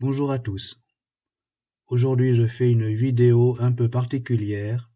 Bonjour à tous. Aujourd'hui, je fais une vidéo un peu particulière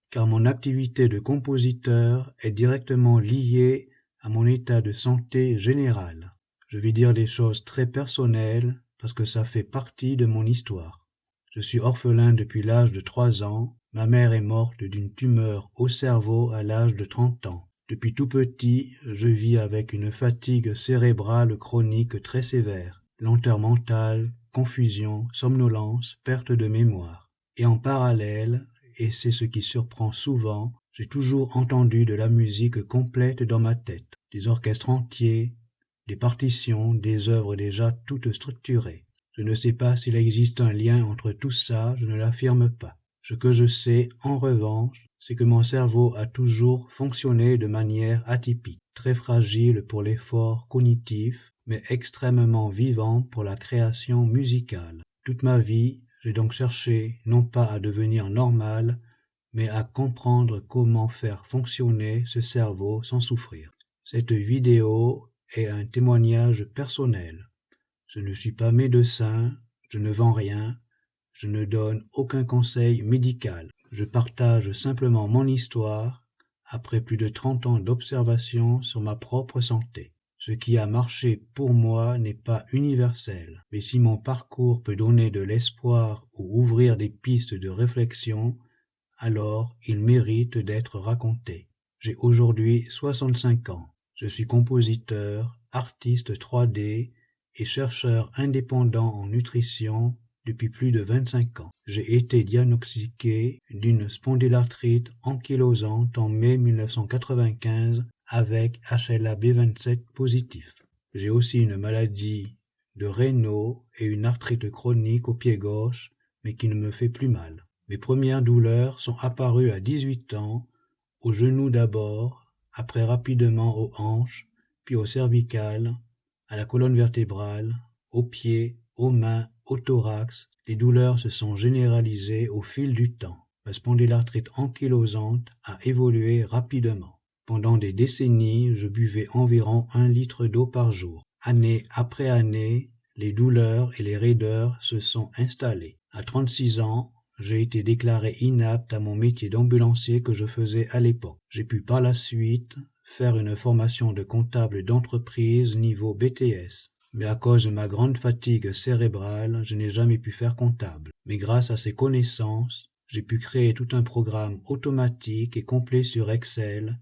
car mon activité de compositeur est directement liée à mon état de santé général. Je vais dire des choses très personnelles parce que ça fait partie de mon histoire. Je suis orphelin depuis l'âge de 3 ans. Ma mère est morte d'une tumeur au cerveau à l'âge de 30 ans. Depuis tout petit, je vis avec une fatigue cérébrale chronique très sévère, lenteur mentale, confusion, somnolence, perte de mémoire. Et en parallèle, et c'est ce qui surprend souvent, j'ai toujours entendu de la musique complète dans ma tête, des orchestres entiers, des partitions, des œuvres déjà toutes structurées. Je ne sais pas s'il existe un lien entre tout ça, je ne l'affirme pas. Ce que je sais, en revanche, c'est que mon cerveau a toujours fonctionné de manière atypique, très fragile pour l'effort cognitif, mais extrêmement vivant pour la création musicale. Toute ma vie, j'ai donc cherché non pas à devenir normal, mais à comprendre comment faire fonctionner ce cerveau sans souffrir. Cette vidéo est un témoignage personnel. Je ne suis pas médecin, je ne vends rien, je ne donne aucun conseil médical. Je partage simplement mon histoire après plus de 30 ans d'observation sur ma propre santé. Ce qui a marché pour moi n'est pas universel, mais si mon parcours peut donner de l'espoir ou ouvrir des pistes de réflexion, alors il mérite d'être raconté. J'ai aujourd'hui 65 ans. Je suis compositeur, artiste 3D et chercheur indépendant en nutrition depuis plus de 25 ans. J'ai été diagnostiqué d'une spondylarthrite ankylosante en mai 1995 avec HLA-B27 positif. J'ai aussi une maladie de Raynaud et une arthrite chronique au pied gauche, mais qui ne me fait plus mal. Mes premières douleurs sont apparues à 18 ans, au genou d'abord, après rapidement aux hanches, puis au cervical, à la colonne vertébrale, aux pieds, aux mains, au thorax. Les douleurs se sont généralisées au fil du temps. Ma spondylarthrite ankylosante a évolué rapidement. Pendant des décennies, je buvais environ 1 litre d'eau par jour. Année après année, les douleurs et les raideurs se sont installées. À 36 ans, j'ai été déclaré inapte à mon métier d'ambulancier que je faisais à l'époque. J'ai pu par la suite faire une formation de comptable d'entreprise niveau BTS. Mais à cause de ma grande fatigue cérébrale, je n'ai jamais pu faire comptable. Mais grâce à ces connaissances, j'ai pu créer tout un programme automatique et complet sur Excel,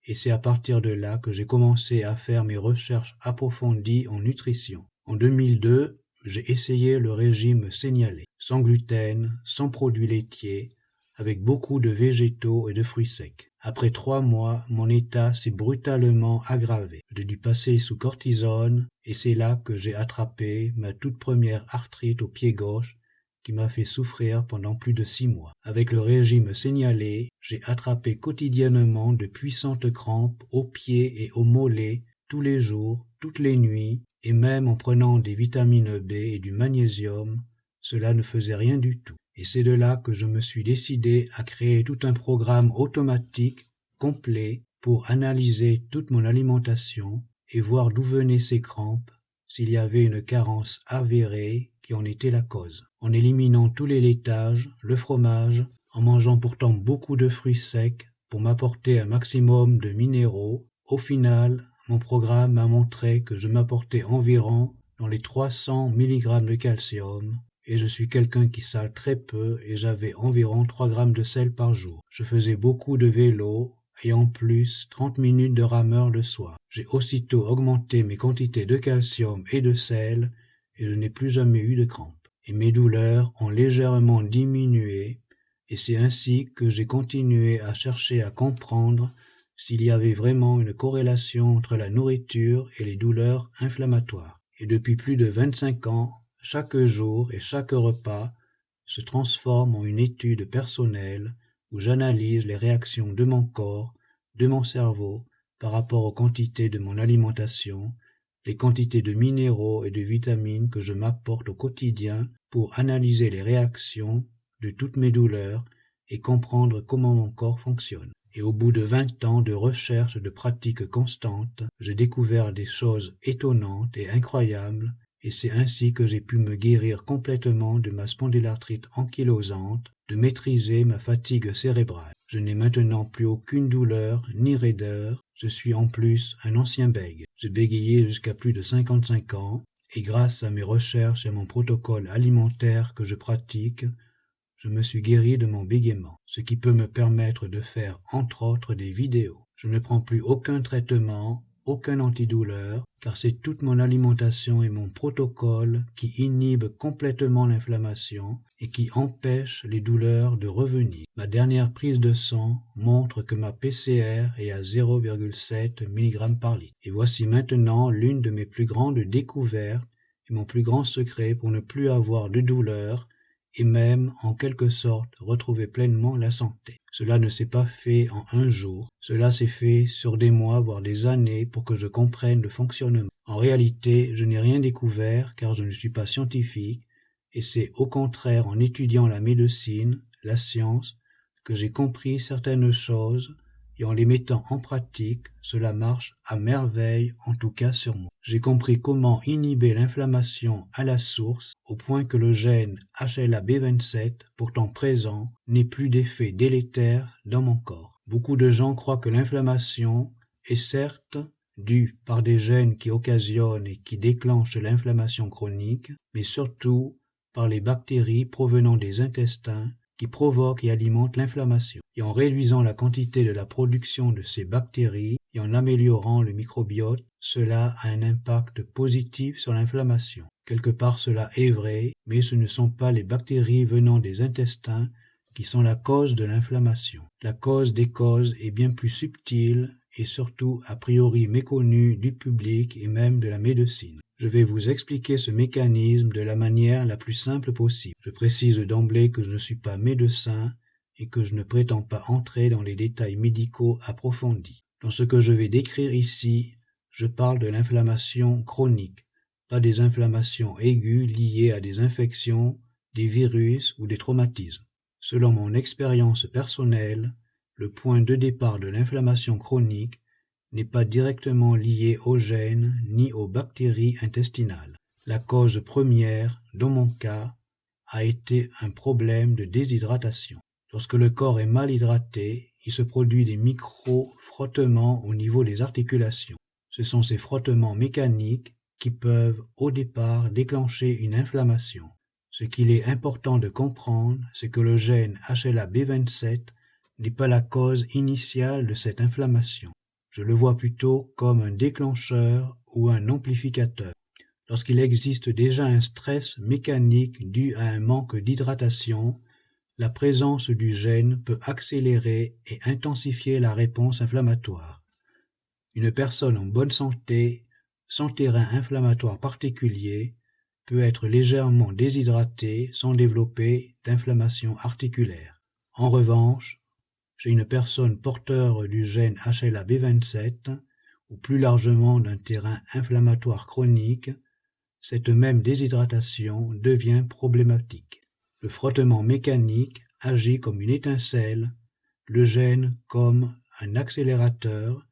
et c'est à partir de là que j'ai commencé à faire mes recherches approfondies en nutrition. En 2002, j'ai essayé le régime Senialet, sans gluten, sans produits laitiers, avec beaucoup de végétaux et de fruits secs. Après 3 mois, mon état s'est brutalement aggravé. J'ai dû passer sous cortisone et c'est là que j'ai attrapé ma toute première arthrite au pied gauche qui m'a fait souffrir pendant plus de 6 mois. Avec le régime Senialet, j'ai attrapé quotidiennement de puissantes crampes aux pieds et aux mollets tous les jours, toutes les nuits, et même en prenant des vitamines B et du magnésium, cela ne faisait rien du tout. Et c'est de là que je me suis décidé à créer tout un programme automatique, complet, pour analyser toute mon alimentation et voir d'où venaient ces crampes, s'il y avait une carence avérée qui en était la cause. En éliminant tous les laitages, le fromage, en mangeant pourtant beaucoup de fruits secs pour m'apporter un maximum de minéraux, au final, mon programme m'a montré que je m'apportais environ dans les 300 mg de calcium, et je suis quelqu'un qui sale très peu et j'avais environ 3 grammes de sel par jour. Je faisais beaucoup de vélo et en plus 30 minutes de rameur le soir. J'ai aussitôt augmenté mes quantités de calcium et de sel et je n'ai plus jamais eu de crampes. Et mes douleurs ont légèrement diminué et c'est ainsi que j'ai continué à chercher à comprendre s'il y avait vraiment une corrélation entre la nourriture et les douleurs inflammatoires. Et depuis plus de 25 ans, chaque jour et chaque repas se transforme en une étude personnelle où j'analyse les réactions de mon corps, de mon cerveau, par rapport aux quantités de mon alimentation, les quantités de minéraux et de vitamines que je m'apporte au quotidien pour analyser les réactions de toutes mes douleurs et comprendre comment mon corps fonctionne. Et au bout de 20 ans de recherche et de pratique constante, j'ai découvert des choses étonnantes et incroyables et c'est ainsi que j'ai pu me guérir complètement de ma spondylarthrite ankylosante, de maîtriser ma fatigue cérébrale. Je n'ai maintenant plus aucune douleur ni raideur, je suis en plus un ancien bègue. J'ai bégayé jusqu'à plus de 55 ans, et grâce à mes recherches et à mon protocole alimentaire que je pratique, je me suis guéri de mon bégaiement, ce qui peut me permettre de faire entre autres des vidéos. Je ne prends plus aucun traitement, aucun antidouleur, car c'est toute mon alimentation et mon protocole qui inhibent complètement l'inflammation et qui empêchent les douleurs de revenir. Ma dernière prise de sang montre que ma PCR est à 0,7 mg par litre. Et voici maintenant l'une de mes plus grandes découvertes et mon plus grand secret pour ne plus avoir de douleur et même, en quelque sorte, retrouver pleinement la santé. Cela ne s'est pas fait en un jour, cela s'est fait sur des mois, voire des années, pour que je comprenne le fonctionnement. En réalité, je n'ai rien découvert, car je ne suis pas scientifique, et c'est au contraire en étudiant la médecine, la science, que j'ai compris certaines choses, et en les mettant en pratique, cela marche à merveille, en tout cas sur moi. J'ai compris comment inhiber l'inflammation à la source, au point que le gène HLA-B27, pourtant présent, n'ait plus d'effet délétère dans mon corps. Beaucoup de gens croient que l'inflammation est certes due par des gènes qui occasionnent et qui déclenchent l'inflammation chronique, mais surtout par les bactéries provenant des intestins qui provoquent et alimentent l'inflammation. Et en réduisant la quantité de la production de ces bactéries et en améliorant le microbiote, cela a un impact positif sur l'inflammation. Quelque part cela est vrai, mais ce ne sont pas les bactéries venant des intestins qui sont la cause de l'inflammation. La cause des causes est bien plus subtile et surtout a priori méconnue du public et même de la médecine. Je vais vous expliquer ce mécanisme de la manière la plus simple possible. Je précise d'emblée que je ne suis pas médecin et que je ne prétends pas entrer dans les détails médicaux approfondis. Dans ce que je vais décrire ici, je parle de l'inflammation chronique, pas des inflammations aiguës liées à des infections, des virus ou des traumatismes. Selon mon expérience personnelle, le point de départ de l'inflammation chronique n'est pas directement lié aux gènes ni aux bactéries intestinales. La cause première, dans mon cas, a été un problème de déshydratation. Lorsque le corps est mal hydraté, il se produit des micro-frottements au niveau des articulations. Ce sont ces frottements mécaniques qui peuvent au départ déclencher une inflammation. Ce qu'il est important de comprendre, c'est que le gène HLA-B27 n'est pas la cause initiale de cette inflammation. Je le vois plutôt comme un déclencheur ou un amplificateur. Lorsqu'il existe déjà un stress mécanique dû à un manque d'hydratation, la présence du gène peut accélérer et intensifier la réponse inflammatoire. Une personne en bonne santé, sans terrain inflammatoire particulier, peut être légèrement déshydratée sans développer d'inflammation articulaire. En revanche, chez une personne porteur du gène HLA-B27 ou plus largement d'un terrain inflammatoire chronique, cette même déshydratation devient problématique. Le frottement mécanique agit comme une étincelle, le gène comme un accélérateur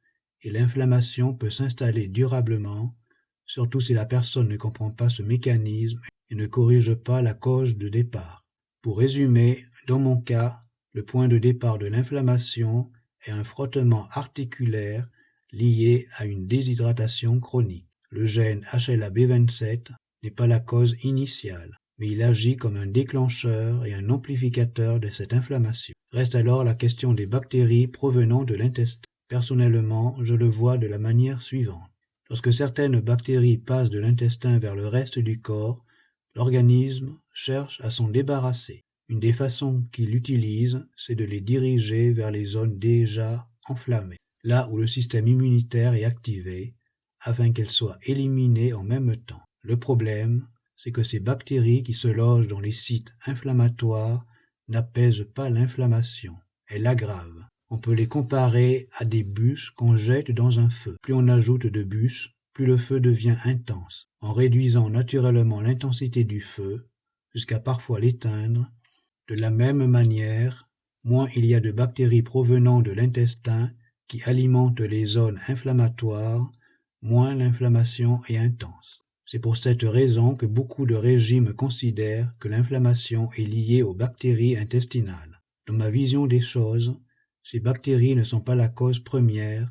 et l'inflammation peut s'installer durablement, surtout si la personne ne comprend pas ce mécanisme et ne corrige pas la cause de départ. Pour résumer, dans mon cas, le point de départ de l'inflammation est un frottement articulaire lié à une déshydratation chronique. Le gène HLA-B27 n'est pas la cause initiale, mais il agit comme un déclencheur et un amplificateur de cette inflammation. Reste alors la question des bactéries provenant de l'intestin. Personnellement, je le vois de la manière suivante. Lorsque certaines bactéries passent de l'intestin vers le reste du corps, l'organisme cherche à s'en débarrasser. Une des façons qu'il utilise, c'est de les diriger vers les zones déjà enflammées, là où le système immunitaire est activé, afin qu'elles soient éliminées en même temps. Le problème, c'est que ces bactéries qui se logent dans les sites inflammatoires n'apaisent pas l'inflammation, elles l'aggravent. On peut les comparer à des bûches qu'on jette dans un feu. Plus on ajoute de bûches, plus le feu devient intense, en réduisant naturellement l'intensité du feu, jusqu'à parfois l'éteindre. De la même manière, moins il y a de bactéries provenant de l'intestin qui alimentent les zones inflammatoires, moins l'inflammation est intense. C'est pour cette raison que beaucoup de régimes considèrent que l'inflammation est liée aux bactéries intestinales. Dans ma vision des choses, ces bactéries ne sont pas la cause première,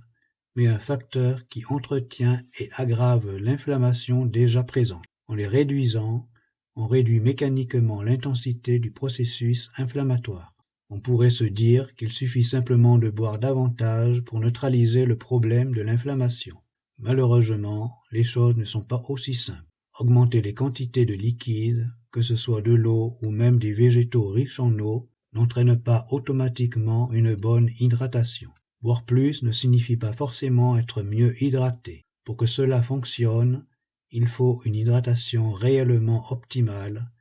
mais un facteur qui entretient et aggrave l'inflammation déjà présente. En les réduisant, on réduit mécaniquement l'intensité du processus inflammatoire. On pourrait se dire qu'il suffit simplement de boire davantage pour neutraliser le problème de l'inflammation. Malheureusement, les choses ne sont pas aussi simples. Augmenter les quantités de liquide, que ce soit de l'eau ou même des végétaux riches en eau, n'entraîne pas automatiquement une bonne hydratation. Boire plus ne signifie pas forcément être mieux hydraté. Pour que cela fonctionne, il faut une hydratation réellement optimale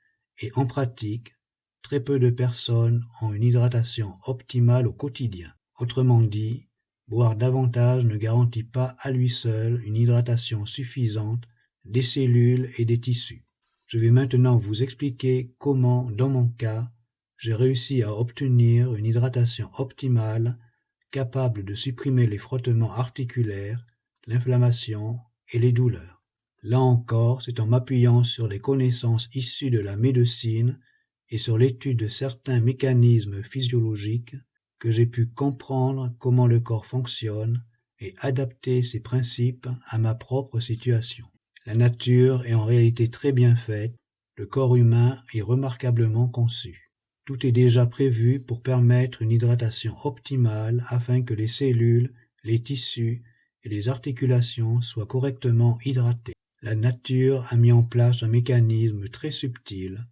et en pratique, très peu de personnes ont une hydratation optimale au quotidien. Autrement dit, boire davantage ne garantit pas à lui seul une hydratation suffisante des cellules et des tissus. Je vais maintenant vous expliquer comment, dans mon cas, j'ai réussi à obtenir une hydratation optimale capable de supprimer les frottements articulaires, l'inflammation et les douleurs. Là encore, c'est en m'appuyant sur les connaissances issues de la médecine et sur l'étude de certains mécanismes physiologiques que j'ai pu comprendre comment le corps fonctionne et adapter ses principes à ma propre situation. La nature est en réalité très bien faite, le corps humain est remarquablement conçu. Tout est déjà prévu pour permettre une hydratation optimale afin que les cellules, les tissus et les articulations soient correctement hydratés. La nature a mis en place un mécanisme très subtil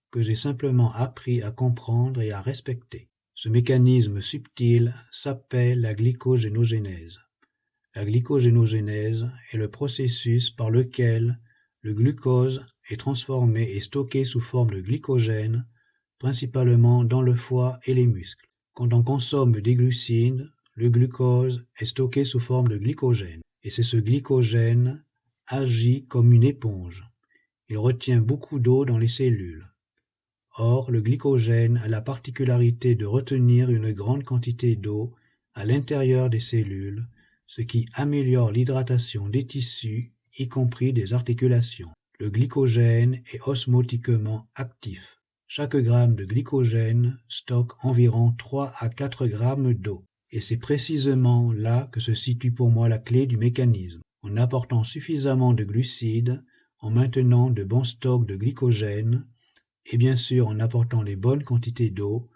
que j'ai simplement appris à comprendre et à respecter. Ce mécanisme subtil s'appelle la glycogénogénèse. La glycogénogénèse est le processus par lequel le glucose est transformé et stocké sous forme de glycogène, principalement dans le foie et les muscles. Quand on consomme des glucides, le glucose est stocké sous forme de glycogène, et c'est ce glycogène agit comme une éponge. Il retient beaucoup d'eau dans les cellules. Or, le glycogène a la particularité de retenir une grande quantité d'eau à l'intérieur des cellules, ce qui améliore l'hydratation des tissus, y compris des articulations. Le glycogène est osmotiquement actif. Chaque gramme de glycogène stocke environ 3 à 4 grammes d'eau. Et c'est précisément là que se situe pour moi la clé du mécanisme. En apportant suffisamment de glucides, en maintenant de bons stocks de glycogène, et bien sûr en apportant les bonnes quantités d'eau,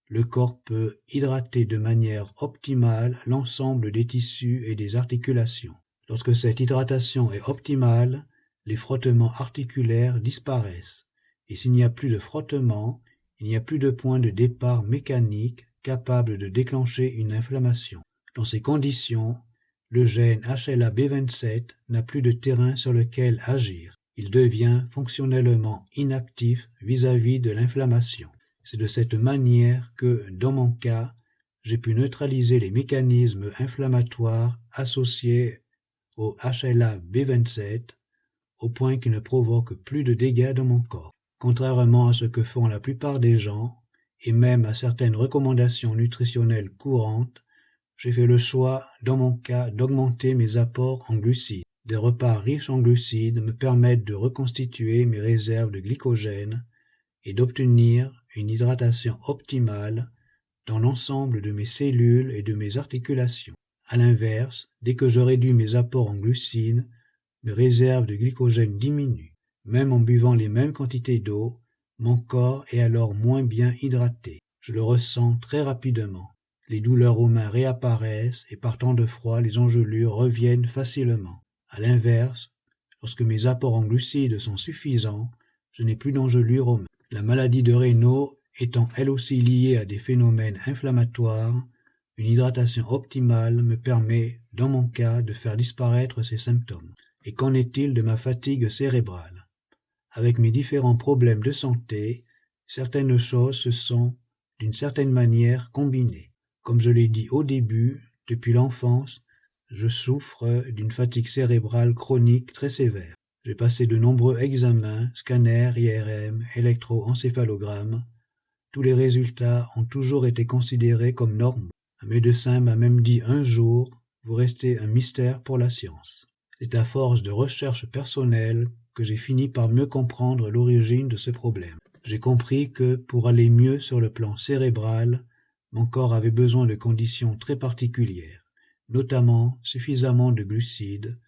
le corps peut hydrater de manière optimale l'ensemble des tissus et des articulations. Lorsque cette hydratation est optimale, les frottements articulaires disparaissent. Et s'il n'y a plus de frottement, il n'y a plus de point de départ mécanique capable de déclencher une inflammation. Dans ces conditions, le gène HLA-B27 n'a plus de terrain sur lequel agir. Il devient fonctionnellement inactif vis-à-vis de l'inflammation. C'est de cette manière que, dans mon cas, j'ai pu neutraliser les mécanismes inflammatoires associés au HLA-B27 au point qu'il ne provoque plus de dégâts dans mon corps. Contrairement à ce que font la plupart des gens, et même à certaines recommandations nutritionnelles courantes, j'ai fait le choix, dans mon cas, d'augmenter mes apports en glucides. Des repas riches en glucides me permettent de reconstituer mes réserves de glycogène et d'obtenir une hydratation optimale dans l'ensemble de mes cellules et de mes articulations. À l'inverse, dès que je réduis mes apports en glucides, mes réserves de glycogène diminuent. Même en buvant les mêmes quantités d'eau, mon corps est alors moins bien hydraté. Je le ressens très rapidement. Les douleurs aux mains réapparaissent et par temps de froid, les engelures reviennent facilement. À l'inverse, lorsque mes apports en glucides sont suffisants, je n'ai plus d'engelures aux mains. La maladie de Raynaud étant elle aussi liée à des phénomènes inflammatoires, une hydratation optimale me permet, dans mon cas, de faire disparaître ces symptômes. Et qu'en est-il de ma fatigue cérébrale? Avec mes différents problèmes de santé, certaines choses se sont, d'une certaine manière, combinées. Comme je l'ai dit au début, depuis l'enfance, je souffre d'une fatigue cérébrale chronique très sévère. J'ai passé de nombreux examens, scanners, IRM, électroencéphalogramme. Tous les résultats ont toujours été considérés comme normaux. Un médecin m'a même dit un jour, vous restez un mystère pour la science. C'est à force de recherche personnelle que j'ai fini par mieux comprendre l'origine de ce problème. J'ai compris que, pour aller mieux sur le plan cérébral, mon corps avait besoin de conditions très particulières, notamment suffisamment de glucides,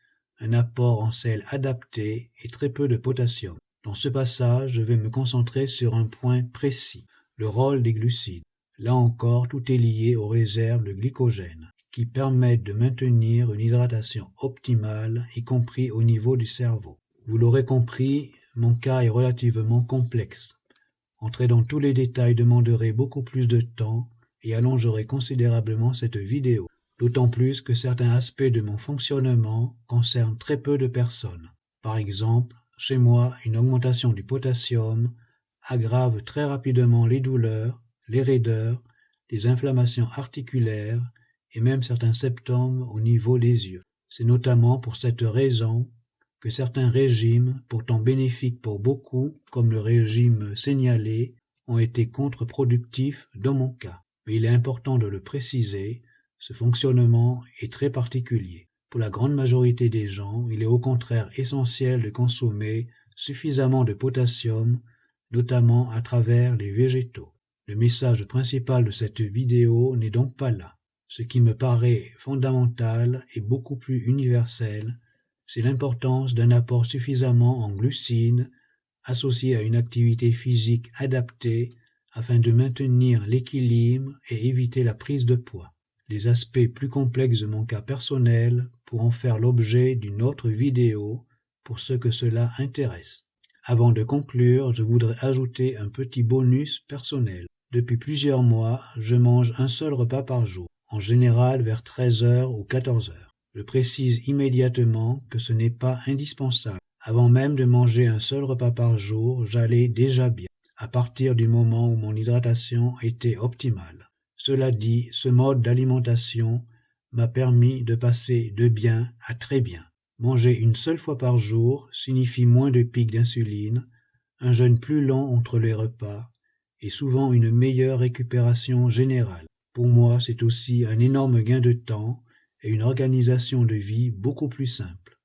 un apport en sel adapté et très peu de potassium. Dans ce passage, je vais me concentrer sur un point précis, le rôle des glucides. Là encore, tout est lié aux réserves de glycogène, qui permettent de maintenir une hydratation optimale, y compris au niveau du cerveau. Vous l'aurez compris, mon cas est relativement complexe. Entrer dans tous les détails demanderait beaucoup plus de temps et allongerait considérablement cette vidéo, d'autant plus que certains aspects de mon fonctionnement concernent très peu de personnes. Par exemple, chez moi, une augmentation du potassium aggrave très rapidement les douleurs, les raideurs, les inflammations articulaires et même certains symptômes au niveau des yeux. C'est notamment pour cette raison que certains régimes, pourtant bénéfiques pour beaucoup, comme le régime signalé, ont été contre-productifs dans mon cas. Mais il est important de le préciser, ce fonctionnement est très particulier. Pour la grande majorité des gens, il est au contraire essentiel de consommer suffisamment de potassium, notamment à travers les végétaux. Le message principal de cette vidéo n'est donc pas là. Ce qui me paraît fondamental et beaucoup plus universel, c'est l'importance d'un apport suffisamment en glucides associé à une activité physique adaptée afin de maintenir l'équilibre et éviter la prise de poids. Les aspects plus complexes de mon cas personnel pourront faire l'objet d'une autre vidéo pour ceux que cela intéresse. Avant de conclure, je voudrais ajouter un petit bonus personnel. Depuis plusieurs mois, je mange un seul repas par jour, en général vers 13h ou 14h. Je précise immédiatement que ce n'est pas indispensable. Avant même de manger un seul repas par jour, j'allais déjà bien, à partir du moment où mon hydratation était optimale. Cela dit, ce mode d'alimentation m'a permis de passer de bien à très bien. Manger une seule fois par jour signifie moins de pics d'insuline, un jeûne plus long entre les repas et souvent une meilleure récupération générale. Pour moi, c'est aussi un énorme gain de temps et une organisation de vie beaucoup plus simple.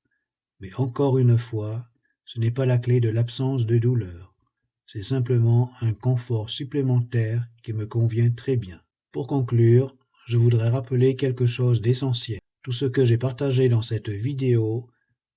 Mais encore une fois, ce n'est pas la clé de l'absence de douleur. C'est simplement un confort supplémentaire qui me convient très bien. Pour conclure, je voudrais rappeler quelque chose d'essentiel. Tout ce que j'ai partagé dans cette vidéo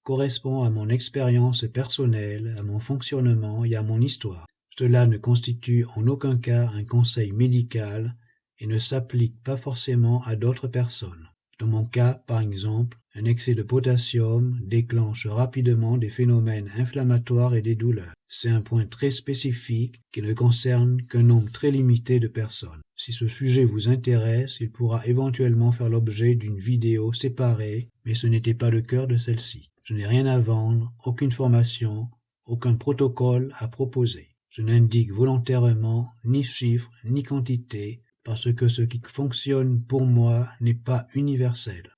correspond à mon expérience personnelle, à mon fonctionnement et à mon histoire. Cela ne constitue en aucun cas un conseil médical et ne s'applique pas forcément à d'autres personnes. Dans mon cas, par exemple, un excès de potassium déclenche rapidement des phénomènes inflammatoires et des douleurs. C'est un point très spécifique qui ne concerne qu'un nombre très limité de personnes. Si ce sujet vous intéresse, il pourra éventuellement faire l'objet d'une vidéo séparée, mais ce n'était pas le cœur de celle-ci. Je n'ai rien à vendre, aucune formation, aucun protocole à proposer. Je n'indique volontairement ni chiffres ni quantité, parce que ce qui fonctionne pour moi n'est pas universel.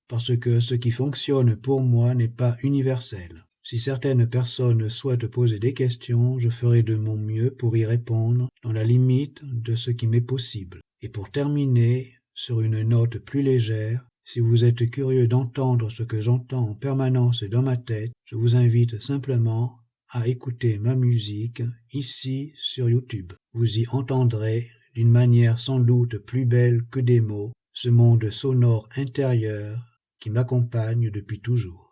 Si certaines personnes souhaitent poser des questions, je ferai de mon mieux pour y répondre dans la limite de ce qui m'est possible. Et pour terminer, sur une note plus légère, si vous êtes curieux d'entendre ce que j'entends en permanence dans ma tête, je vous invite simplement à écouter ma musique ici sur YouTube. Vous y entendrez, d'une manière sans doute plus belle que des mots, ce monde sonore intérieur qui m'accompagne depuis toujours.